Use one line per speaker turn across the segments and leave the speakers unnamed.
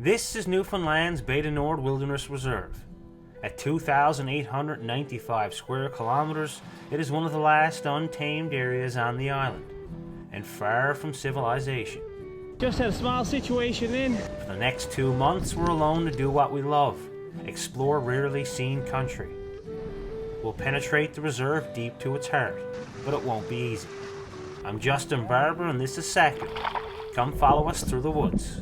This is Newfoundland's Bay du Nord Wilderness Reserve. At 2,895 square kilometers, it is one of the last untamed areas on the island, and far from civilization.
Just had a small situation in.
For the next 2 months, we're alone to do what we love, explore rarely seen country. We'll penetrate the reserve deep to its heart, but it won't be easy. I'm Justin Barbour, and this is Saku. Come follow us through the woods.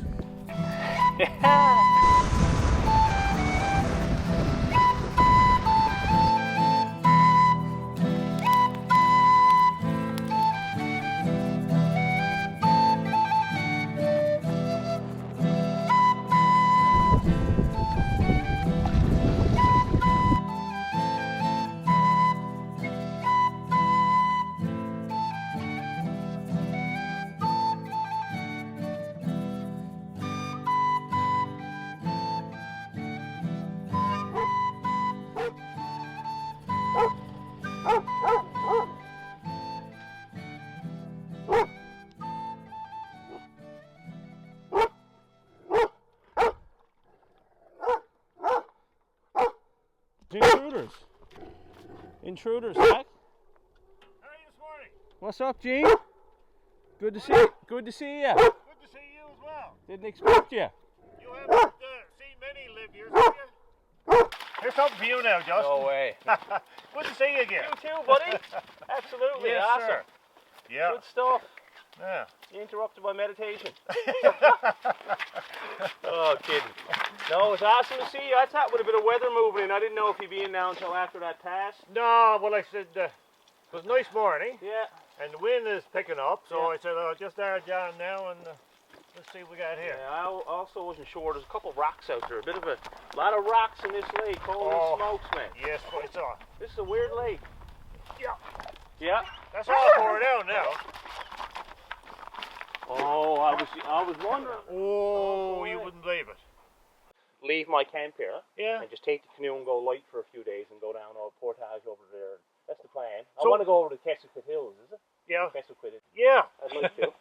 Intruders, Zach.
How are you this morning?
What's up, Gene? Good to see you. Good to see you.
Good to see you as well.
Didn't expect you.
You haven't seen many live here, have you? Here's something for you now, Justin.
No way.
Good to see you again.
You too, buddy. Absolutely.
Yes,
awesome.
sir. Yeah.
Good stuff.
Yeah.
You interrupted my meditation. Oh, kidding. No, it's awesome to see you. I thought with a bit of weather moving in, I didn't know if you'd be in now until after that pass.
No, well, I said it was a nice morning.
Yeah.
And the wind is picking up, so
Yeah.
I said I'll just start down now and let's see what we got here.
Yeah, I also wasn't sure. There's a couple of rocks out there. A lot of rocks in this lake. Holy smokes, man.
Yes, but it's on.
This is a weird lake.
Yeah.
Yeah.
That's all poured out now.
Oh, I was wondering.
Oh, you wouldn't believe it.
Leave my camp here.
Yeah.
And just take the canoe and go light for a few days and go down over Portage over there. That's the plan. I
So-
want to go over to Keswick Hills, is it?
Yeah.
Keswick.
Yeah.
I'd like to.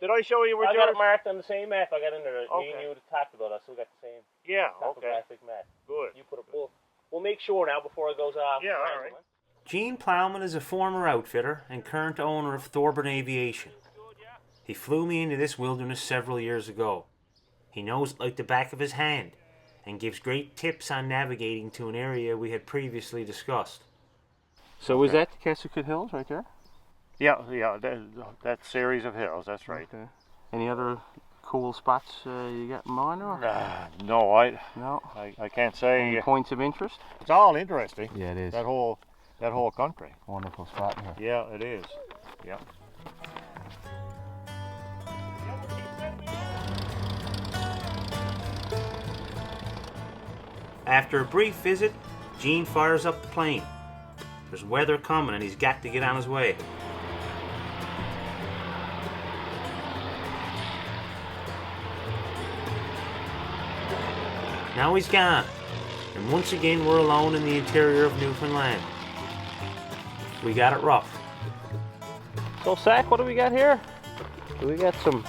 Did I show you where
I got it
yours?
marked on the same map I got in there. Me
Okay.
and you talked about it. I still got the same
Yeah, okay.
topographic map.
Good.
You put a we'll make sure now before it goes off.
Yeah, all right.
Gene Plowman is a former outfitter and current owner of Thorburn Aviation. He flew me into this wilderness several years ago. He knows it like the back of his hand and gives great tips on navigating to an area we had previously discussed.
So is that Keswick Hills right there?
Yeah, that series of hills, that's right.
Okay. Any other cool spots you got in mind? Or?
No, I can't say.
Any points of interest?
It's all interesting.
Yeah, it is.
That whole country.
Wonderful spot here.
Yeah, it is. Yeah.
After a brief visit, Gene fires up the plane. There's weather coming and he's got to get on his way. Now he's gone, and once again we're alone in the interior of Newfoundland. We got it rough.
So, Sack, what do we got here? We got some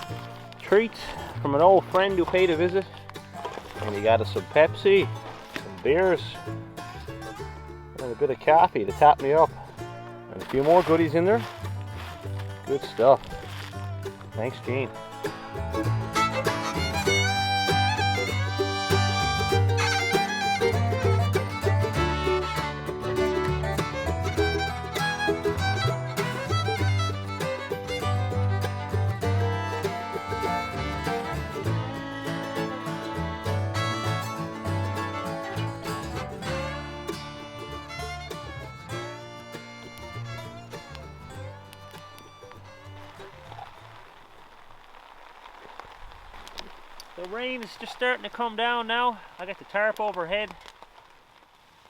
treats from an old friend who paid a visit. And he got us some Pepsi, some beers, and a bit of coffee to top me up. And a few more goodies in there. Good stuff. Thanks, Gene.
The rain is just starting to come down now. I got the tarp overhead.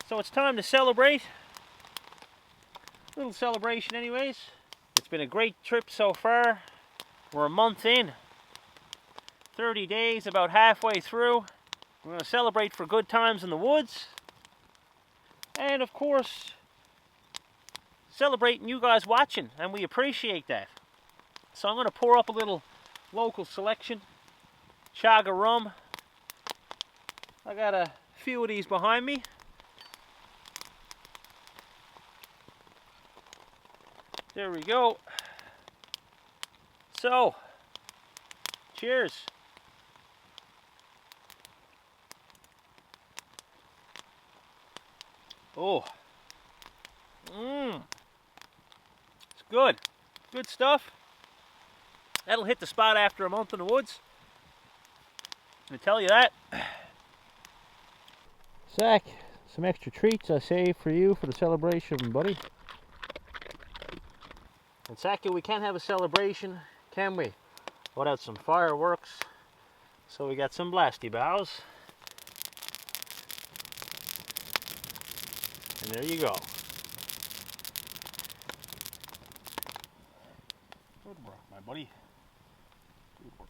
So it's time to celebrate. Little celebration anyways. It's been a great trip so far. We're a month in. 30 days, about halfway through. We're going to celebrate for good times in the woods. And of course, celebrating you guys watching, and we appreciate that. So I'm going to pour up a little local selection. Chaga rum, I got a few of these behind me. There we go. So, cheers. Oh, it's good. Good stuff. That'll hit the spot after a month in the woods. I tell you that. Zach, some extra treats I saved for you for the celebration, buddy. And Saku, we can't have a celebration, can we, without some fireworks? So we got some blasty bows. And there you go. Good work, my buddy. Good work.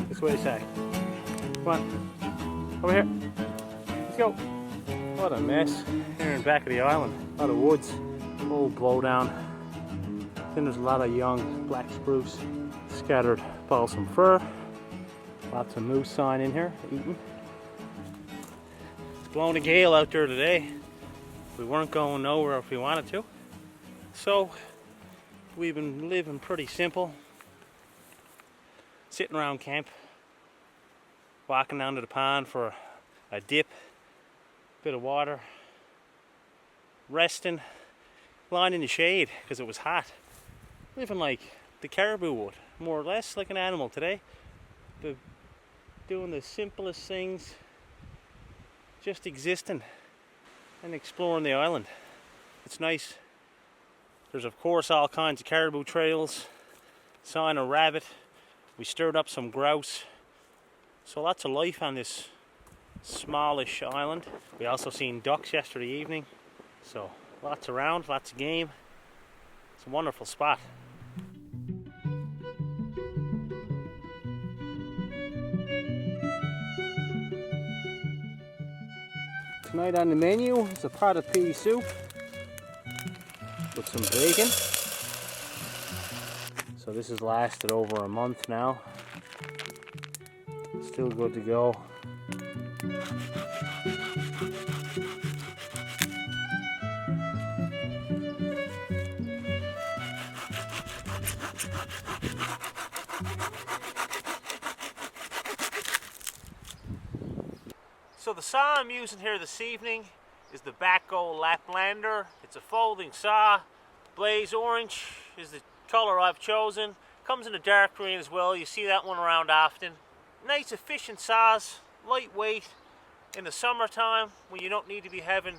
This way, Zach. Come on. Over here. Let's go. What a mess. Here in the back of the island. A lot of woods. All blow down. Then there's a lot of young black spruce. Scattered balsam fir. Lots of moose sign in here eating. It's blowing a gale out there today. We weren't going nowhere if we wanted to. So we've been living pretty simple. Sitting around camp, walking down to the pond for a dip, bit of water, resting, lying in the shade because it was hot. Living like the caribou would, more or less like an animal today. Doing the simplest things, just existing and exploring the island. It's nice. There's of course all kinds of caribou trails, sign a rabbit. We stirred up some grouse. So lots of life on this smallish island. We also seen ducks yesterday evening. So lots around, lots of game. It's a wonderful spot. Tonight on the menu is a pot of pea soup with some bacon. So this has lasted over a month now. Still good to go. So the saw I'm using here this evening is the Baco Laplander. It's a folding saw. Blaze orange is the color I've chosen. Comes in a dark green as well. You see that one around often. Nice efficient saws, lightweight in the summertime when you don't need to be having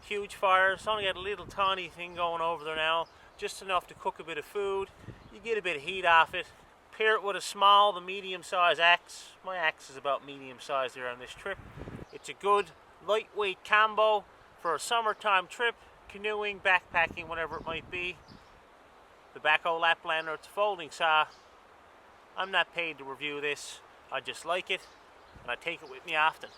huge fires. Only got a little tiny thing going over there now, just enough to cook a bit of food. You get a bit of heat off it. Pair it with a small to medium size axe. My axe is about medium size there on this trip. It's a good lightweight combo for a summertime trip, canoeing, backpacking, whatever it might be. The Baco Laplander, it's a folding saw. I'm not paid to review this. I just like it, and I take it with me often.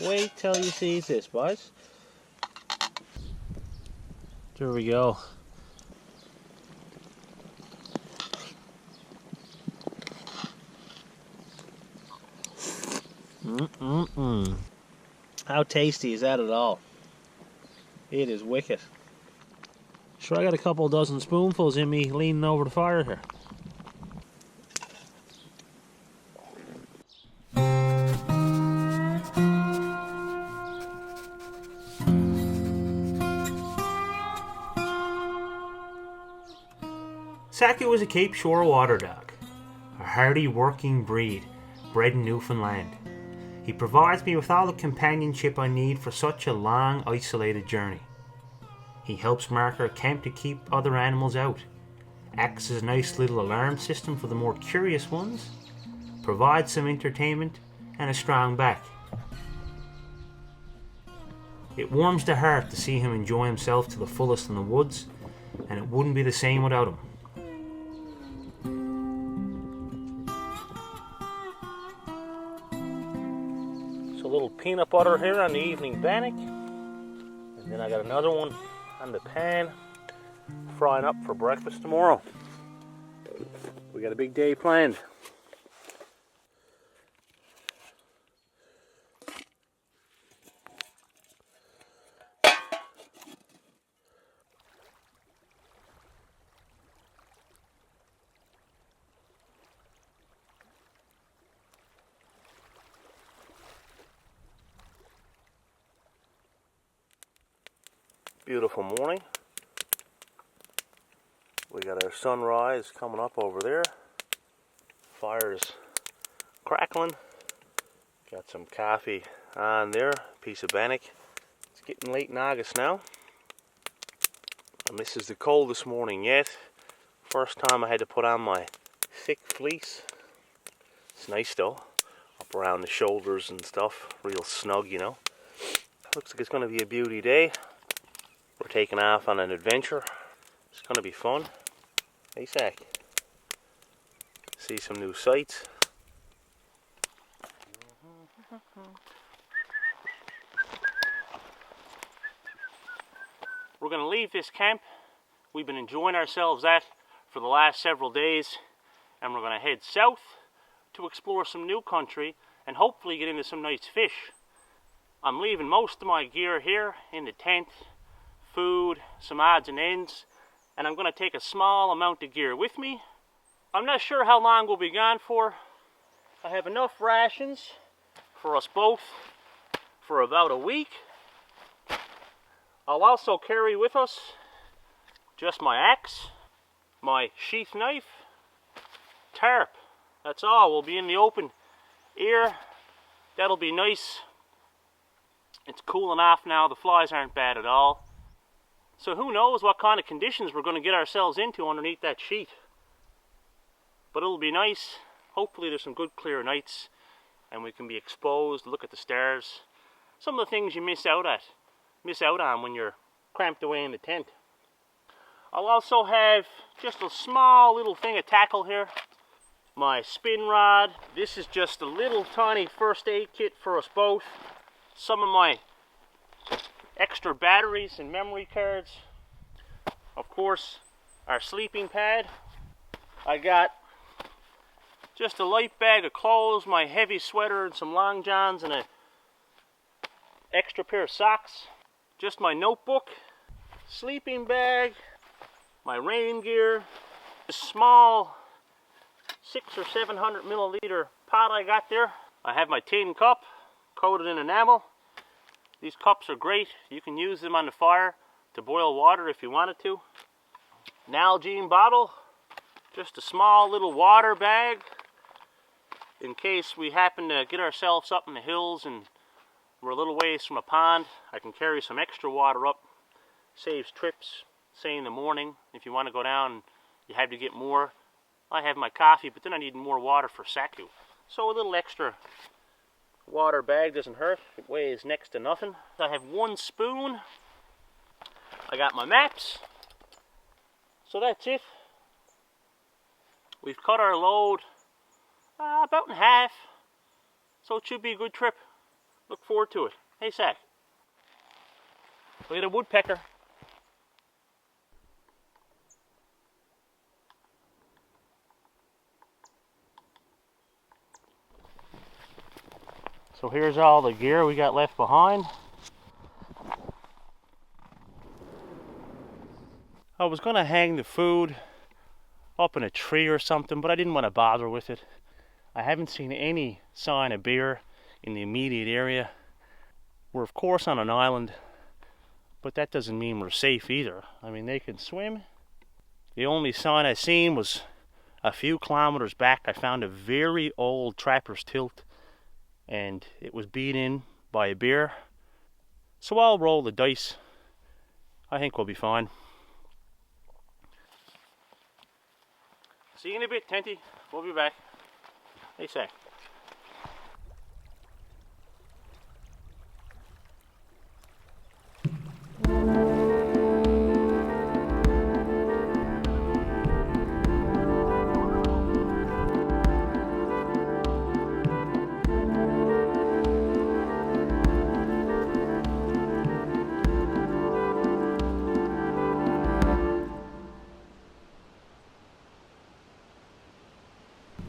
Wait till you see this, boys. There we go. How tasty is that at all? It is wicked. Sure, I got a couple dozen spoonfuls in me leaning over the fire here. Saku is a Cape Shore water dog, a hardy working breed
bred in Newfoundland. He provides me with all the companionship I need for such a long, isolated journey. He helps mark our camp to keep other animals out, acts as a nice little alarm system for the more curious ones, provides some entertainment and a strong back. It warms the heart to see him enjoy himself to the fullest in the woods, and it wouldn't be the same without him.
So a little peanut butter here on the evening bannock, and then I got another one on the pan, frying up for breakfast tomorrow. We got a big day planned. Beautiful morning. We got our sunrise coming up over there. Fire's crackling. Got some coffee on there. Piece of bannock. It's getting late in August now. And this is the coldest morning yet. First time I had to put on my thick fleece. It's nice though. Up around the shoulders and stuff. Real snug, you know. Looks like it's going to be a beauty day. We're taking off on an adventure. It's going to be fun. Hey, Sack. See some new sights.
We're going to leave this camp we've been enjoying ourselves at for the last several days, and we're going to head south to explore some new country and hopefully get into some nice fish. I'm leaving most of my gear here in the tent, food, some odds and ends, and I'm going to take a small amount of gear with me. I'm not sure how long we'll be gone for. I have enough rations for us both for about a week. I'll also carry with us just my axe, my sheath knife, tarp. That's all. We'll be in the open air. That'll be nice. It's cooling off now. The flies aren't bad at all. So who knows what kind of conditions we're going to get ourselves into underneath that sheet. But it'll be nice. Hopefully there's some good clear nights and we can be exposed, look at the stars. Some of the things you miss out on when you're cramped away in the tent. I'll also have just a small little thing of tackle here. My spin rod. This is just a little tiny first aid kit for us both. Some of my extra batteries and memory cards. Of course, our sleeping pad. I got just a light bag of clothes, my heavy sweater and some long johns and a extra pair of socks. Just my notebook, sleeping bag, my rain gear, a small 600 or 700 milliliter pot I got there. I have my tin cup coated in enamel. These cups are great. You can use them on the fire to boil water if you wanted to. Nalgene bottle, just a small little water bag in case we happen to get ourselves up in the hills and we're a little ways from a pond. I can carry some extra water up. Saves trips, say in the morning. If you want to go down, you have to get more. I have my coffee, but then I need more water for Saku. So a little extra water bag doesn't hurt. It weighs next to nothing. I have one spoon. I got my maps. So that's it. We've cut our load about in half. So it should be a good trip. Look forward to it. Hey, Sack. Look at a woodpecker. So here's all the gear we got left behind. I was going to hang the food up in a tree or something, but I didn't want to bother with it. I haven't seen any sign of bear in the immediate area. We're of course on an island, but that doesn't mean we're safe either. I mean, they can swim. The only sign I seen was
A few kilometers back I found a very old trapper's tilt, and it was beat in by a bear. So I'll roll the dice. I think we'll be fine. See you in a bit, Tenty. We'll be back. Hey, Sack.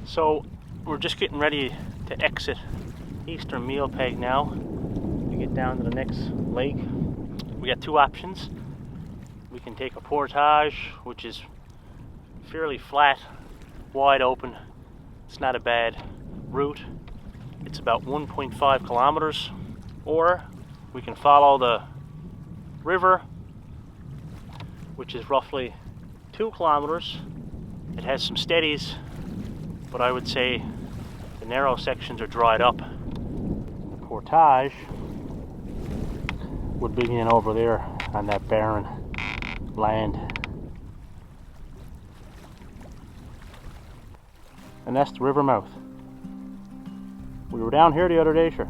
So we're just getting ready to exit Eastern Meal Peg now. We get down to the next lake. We got two options. We can take a portage, which is fairly flat, wide open. It's not a bad route. It's about 1.5 kilometers. Or we can follow the river, which is roughly 2 kilometers. It has some steadies, but I would say the narrow sections are dried up. Portage would begin over there on that barren land. And that's the river mouth. We were down here the other day, sure.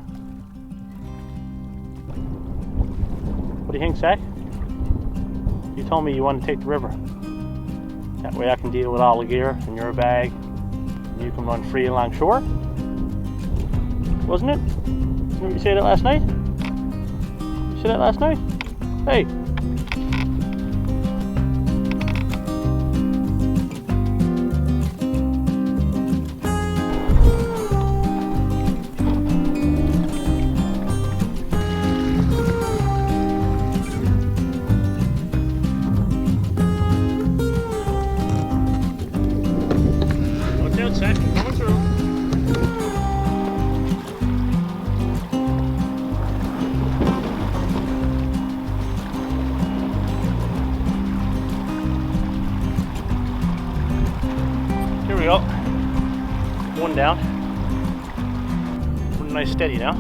What do you think, Sack? You told me you wanted to take the river. That way I can deal with all the gear in your bag. You can run free along shore. Wasn't it? Didn't you say that last night? You said that last night? Hey! Watch out, Sack. Coming through. Here we go. One down. One nice steady now.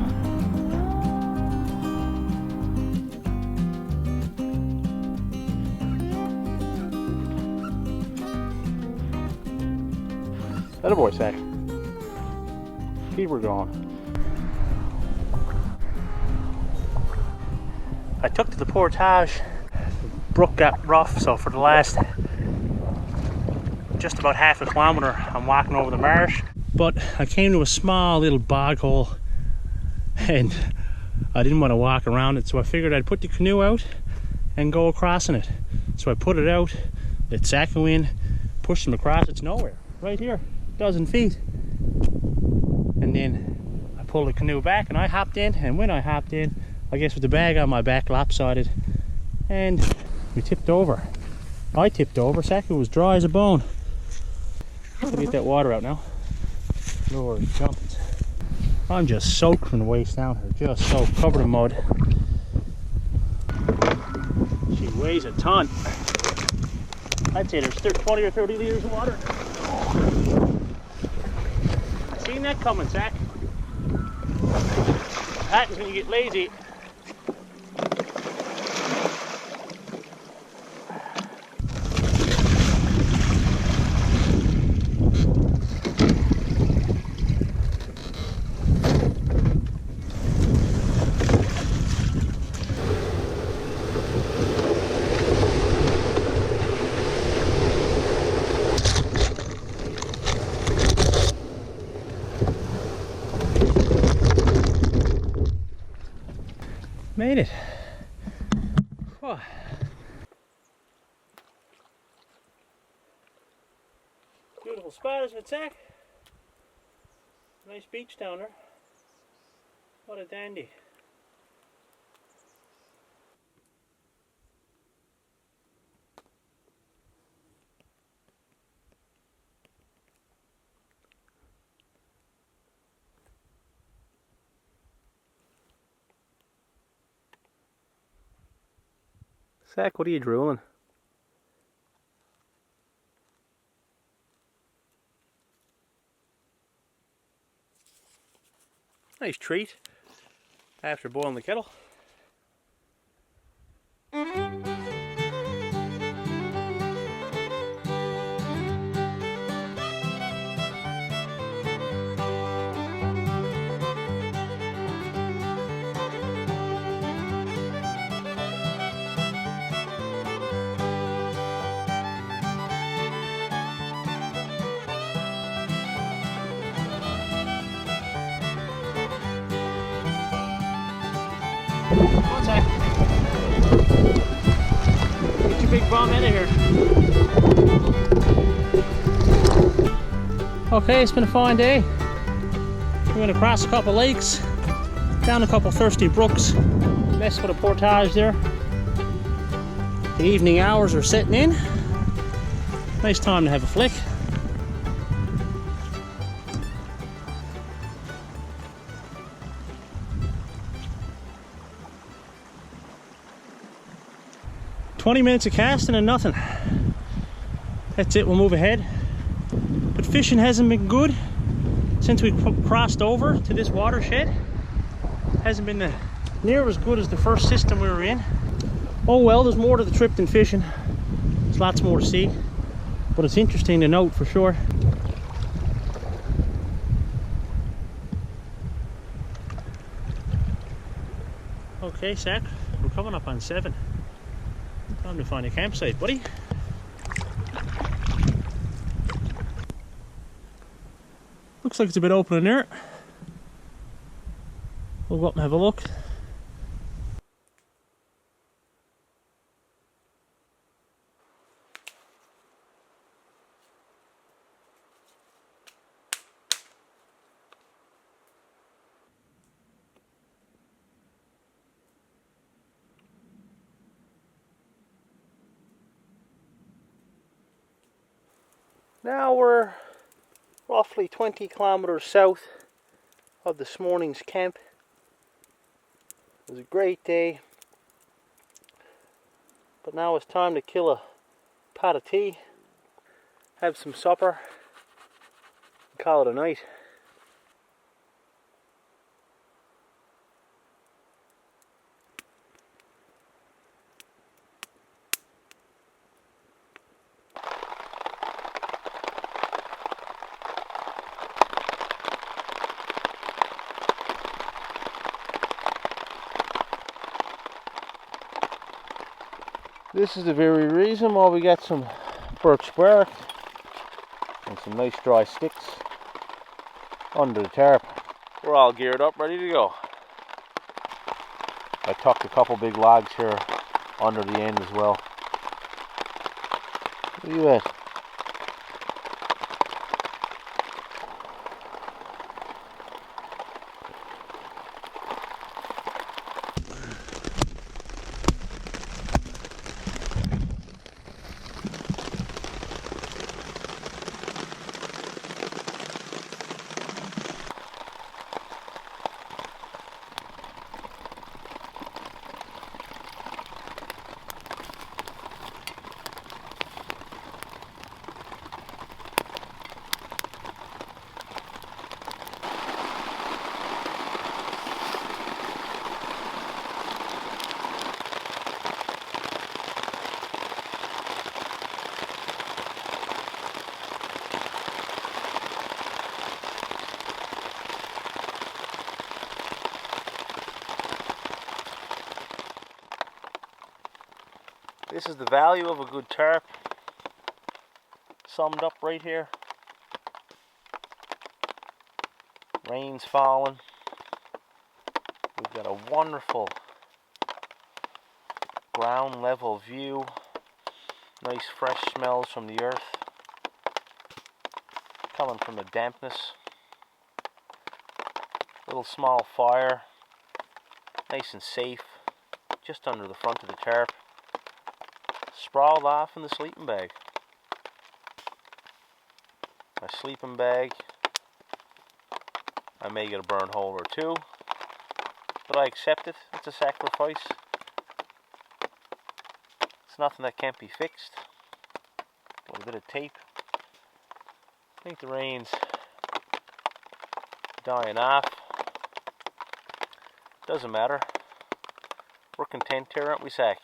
Attaboy, Sack. Keep her going. I took to the portage. The brook got rough, so for the last just about half a kilometer I'm walking over the marsh. But I came to a small little bog hole and I didn't want to walk around it, so I figured I'd put the canoe out and go across in it. So I put it out, let Saku in, pushed him across. It's nowhere, right here, a dozen feet. And then I pulled the canoe back and I hopped in, and when I hopped in, I guess with the bag on my back lopsided, and we tipped over. I tipped over, Saku was dry as a bone. Gotta get that water out now. Lord jumpins. I'm just soaked from the waist down here, just soaked, covered in mud. She weighs a ton. I'd say there's 20 or 30 liters of water. I seen that coming, Zach. What happens when you get lazy? Made it. Whew. Beautiful spot, isn't it, Zach? Nice beach down there. What a dandy. Zach, what are you drooling? Nice treat after boiling the kettle.
One sec. Get your big bum out of here. Okay, it's been a fine day. We're going to cross a couple lakes, down a couple thirsty brooks, mess with a portage there. The evening hours are setting in. Nice time to have a flick. "20 minutes of casting and nothing. That's it, we'll move ahead. But fishing hasn't been good since we crossed over to this watershed. Hasn't been near as good as the first system we were in. Oh well, there's more to the trip than fishing. There's lots more to see, but it's interesting to note for sure. Okay, Saku, we're coming up on 7. Time to find a campsite, buddy. Looks like it's a bit open in there. We'll go up and have a look. Now we're roughly 20 kilometers south of this morning's camp. It was a great day, but now it's time to kill a pot of tea, have some supper, and call it a night. This is the very reason why we got some birch bark and some nice dry sticks under the tarp. We're all geared up, ready to go. I tucked a couple big logs here under the end as well. Look at that. This is the value of a good tarp, summed up right here. Rain's falling. We've got a wonderful ground level view. Nice fresh smells from the earth, coming from the dampness. Little small fire, nice and safe, just under the front of the tarp. Sprawled off in the sleeping bag. My sleeping bag, I may get a burn hole or two, but I accept it. It's a sacrifice. It's nothing that can't be fixed. A little bit of tape. I think the rain's dying off.
Doesn't matter. We're content here, aren't we, Sack?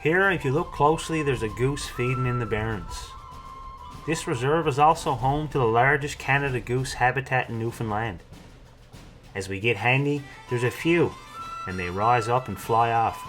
Here, if you look closely, there's a goose feeding in the barrens. This reserve is also home to the largest Canada goose habitat in Newfoundland. As we get handy, there's a few, and they rise up and fly off.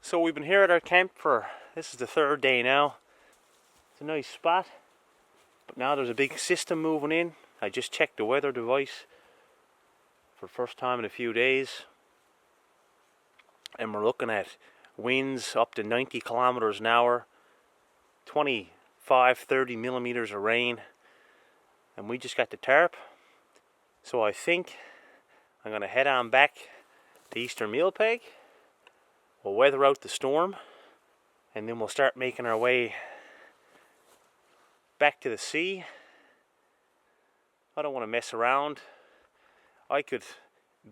So we've been here at our camp for, this is the third day now. It's a nice spot, but now there's a big system moving in. I just checked the weather device for the first time in a few days, and we're looking at winds up to 90 kilometers an hour, 25-30 millimeters of rain, and we just got the tarp. So I think I'm going to head on back to Eastern Mealpeg. We'll weather out the storm, and then we'll start making our way back to the sea. I don't want to mess around. I could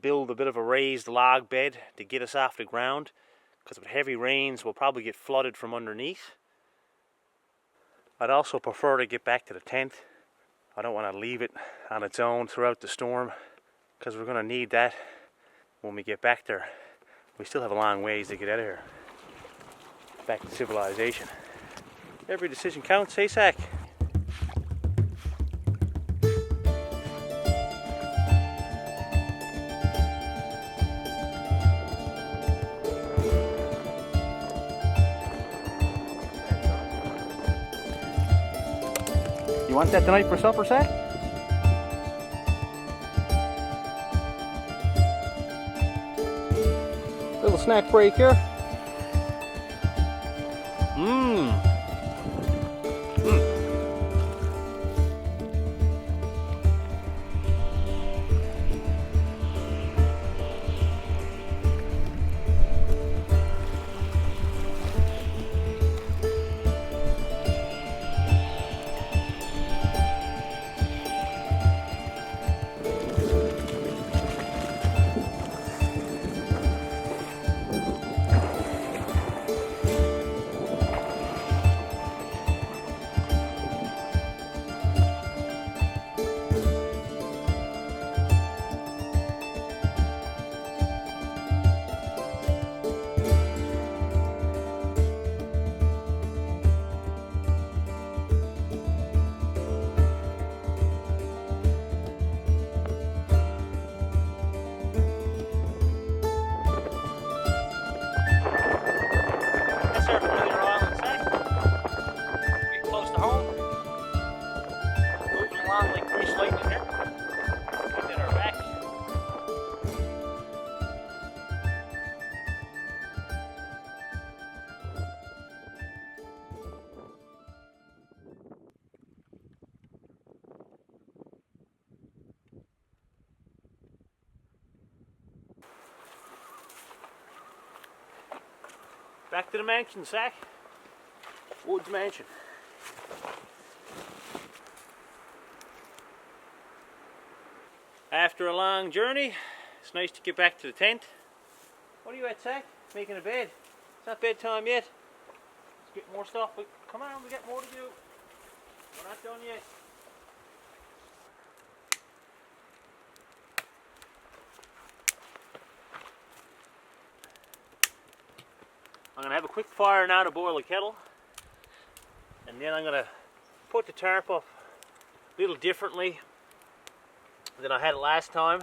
build a bit of a raised log bed to get us off the ground, because with heavy rains we'll probably get flooded from underneath. I'd also prefer to get back to the tent. I don't want to leave it on its own throughout the storm, because we're going to need that when we get back there. We still have a long ways to get out of here. Back to civilization. Every decision counts, hey Sack? You want that tonight for supper, Sack? Little snack break here. Back to the mansion, Sack. Woods Mansion.
After a long journey, it's nice to get back to the tent. What are you at, Sack? Making a bed. It's not bedtime yet. Let's get more stuff. Come on, we got more to do. We're not done yet. I'm gonna have a quick fire now to boil a kettle, and then I'm gonna put the tarp up a little differently than I had it last time,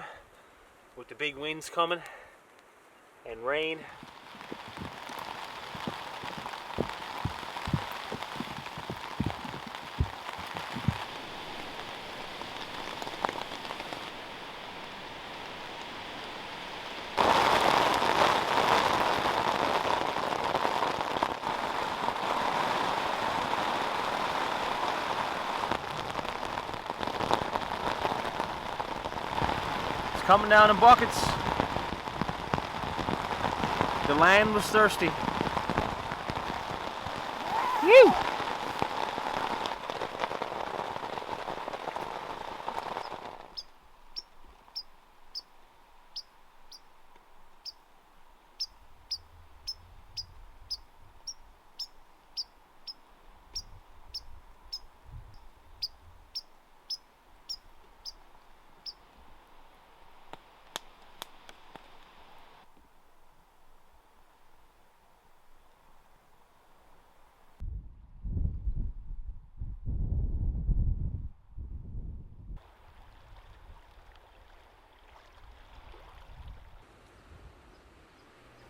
with the big winds coming and rain. Coming down in buckets. The land was thirsty. Woo!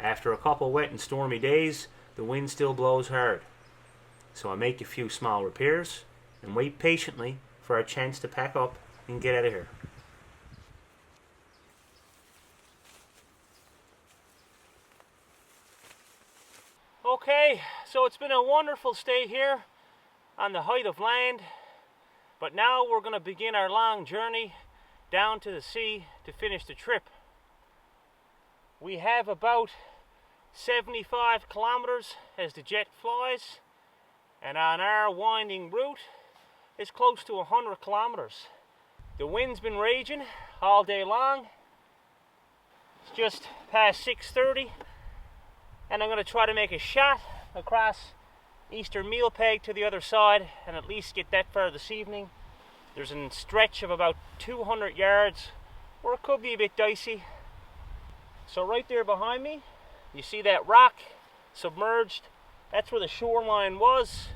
After a couple wet and stormy days, the wind still blows hard. So I make a few small repairs and wait patiently for a chance to pack up and get out of here.
Okay, so it's been a wonderful stay here on the height of land, but now we're going to begin our long journey down to the sea to finish the trip. We have about 75 kilometers as the jet flies, and on our winding route it's close to 100 kilometers. The wind's been raging all day long. It's just past 6:30, and I'm going to try to make a shot across Eastern Mealpeg to the other side and at least get that far this evening. There's a stretch of about 200 yards where it could be a bit dicey. So right there behind me, you see that rock submerged? That's where the shoreline was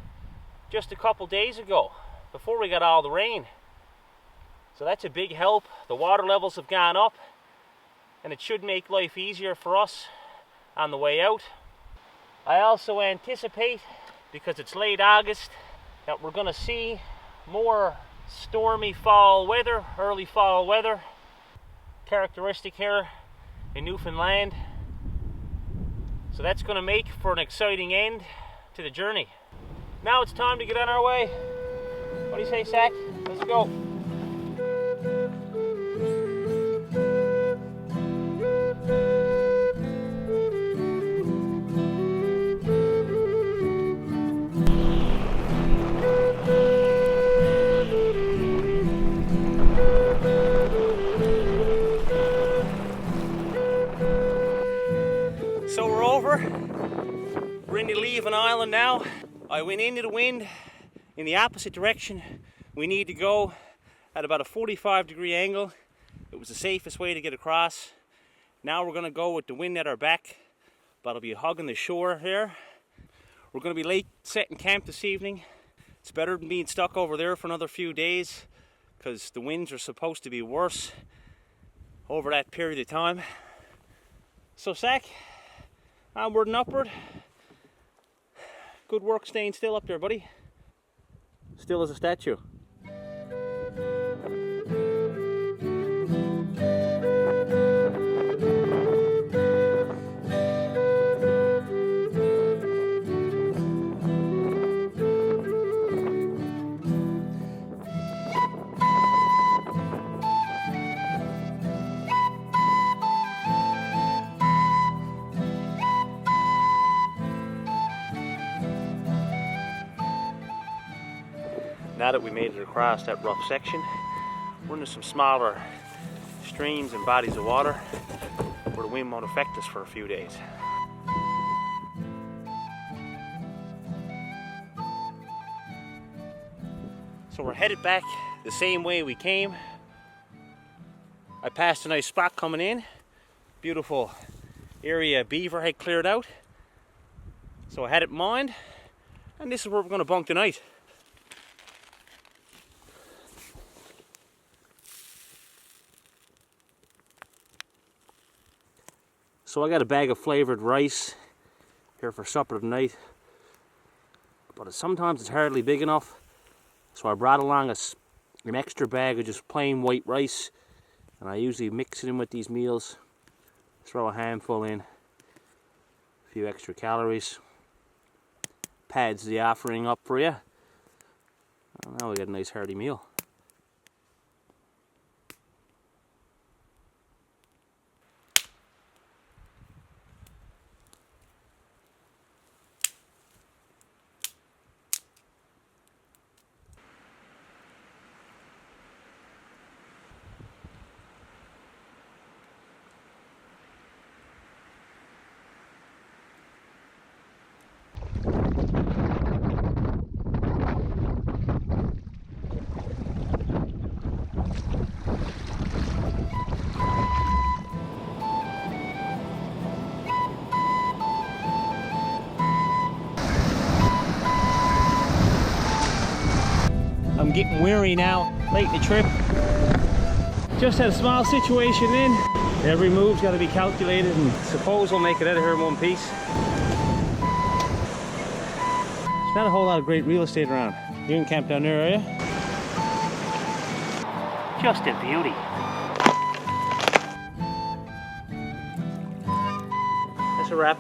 just a couple days ago, before we got all the rain. So that's a big help. The water levels have gone up, and it should make life easier for us on the way out. I also anticipate, because it's late August, that we're going to see more stormy fall weather, early fall weather, characteristic here in Newfoundland. So that's going to make for an exciting end to the journey. Now it's time to get on our way. What do you say, Sack? Let's go. So we're over. We're in the lee of an island now. I went into the wind in the opposite direction we need to go at about a 45-degree angle. It was the safest way to get across. Now we're going to go with the wind at our back, but it'll be hugging the shore here. We're going to be late setting camp this evening. It's better than being stuck over there for another few days, because the winds are supposed to be worse over that period of time. So, Sack, onward and upward. Good work staying still up there, buddy. Still as a statue. Now that we made it across that rough section, we're into some smaller streams and bodies of water where the wind won't affect us for a few days. So we're headed back the same way we came. I passed a nice spot coming in. Beautiful area beaver had cleared out. So I had it in mind, and this is where we're going to bunk tonight. So I got a bag of flavored rice here for supper tonight, but sometimes it's hardly big enough. So I brought along an extra bag of just plain white rice, and I usually mix it in with these meals. Throw a handful in, a few extra calories. Pads the offering up for you. Well, now we got a nice hearty meal. I'm getting weary now, late in the trip. Just had a small situation in. Every move's got to be calculated, and suppose we'll make it out of here in one piece. There's not a whole lot of great real estate around. You didn't camp down there, are you? Just a beauty. That's a wrap.